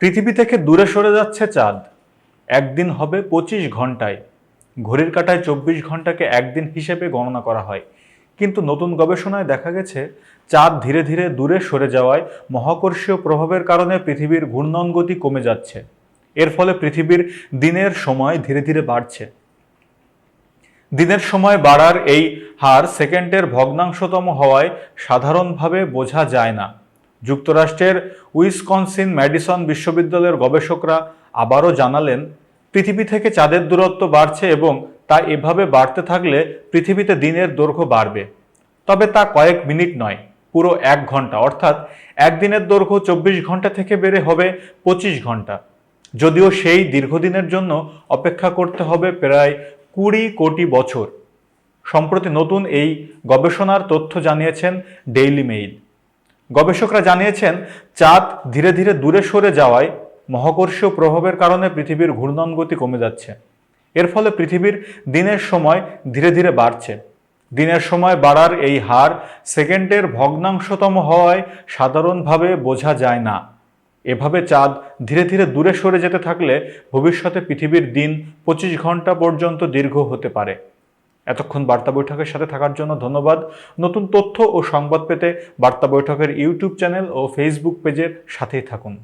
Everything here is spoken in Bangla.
পৃথিবী থেকে দূরে সরে যাচ্ছে চাঁদ। একদিন হবে 25 ঘন্টায়। ঘড়ির কাঁটায় 24 ঘন্টাকে একদিন হিসেবে গণনা করা হয়। কিন্তু নতুন গবেষণায় দেখা গেছে চাঁদ ধীরে ধীরে দূরে সরে যাওয়ায় মহাকর্ষীয় প্রভাবের কারণে পৃথিবীর ঘূর্ণন গতি কমে যাচ্ছে। এর ফলে পৃথিবীর দিনের সময় ধীরে ধীরে বাড়ছে। দিনের সময় বাড়ার এই হার সেকেন্ডের ভগ্নাংশতম হওয়ায় সাধারণভাবে বোঝা যায় না। যুক্তরাষ্ট্রের উইসকনসিন ম্যাডিসন বিশ্ববিদ্যালয়ের গবেষকরা আবারও জানালেন, পৃথিবী থেকে চাঁদের দূরত্ব বাড়ছে এবং তা এভাবে বাড়তে থাকলে পৃথিবীতে দিনের দৈর্ঘ্য বাড়বে। তবে তা কয়েক মিনিট নয়, পুরো 1 ঘন্টা, অর্থাৎ একদিনের দৈর্ঘ্য 24 ঘন্টা থেকে বেড়ে হবে 25 ঘন্টা। যদিও সেই দীর্ঘদিনের জন্য অপেক্ষা করতে হবে প্রায় 20 কোটি বছর। সম্প্রতি নতুন এই গবেষণার তথ্য জানিয়েছেন ডেইলি মেইল। গবেষকরা জানিয়েছেন চাঁদ ধীরে ধীরে দূরে সরে যাওয়ায় মহাকর্ষীয় প্রভাবের কারণে পৃথিবীর ঘূর্ণন গতি কমে যাচ্ছে। এর ফলে পৃথিবীর দিনের সময় ধীরে ধীরে বাড়ছে। দিনের সময় বাড়ার এই হার সেকেন্ডের ভগ্নাংশতম হওয়ায় সাধারণভাবে বোঝা যায় না। এভাবে চাঁদ ধীরে ধীরে দূরে সরে যেতে থাকলে ভবিষ্যতে পৃথিবীর দিন 25 ঘন্টা পর্যন্ত দীর্ঘ হতে পারে। এতক্ষণ বার্তা বৈঠকের সাথে থাকার জন্য ধন্যবাদ। নতুন তথ্য ও সংবাদ পেতে বার্তা বৈঠকের ইউটিউব চ্যানেল ও ফেসবুক পেজের সাথেই থাকুন।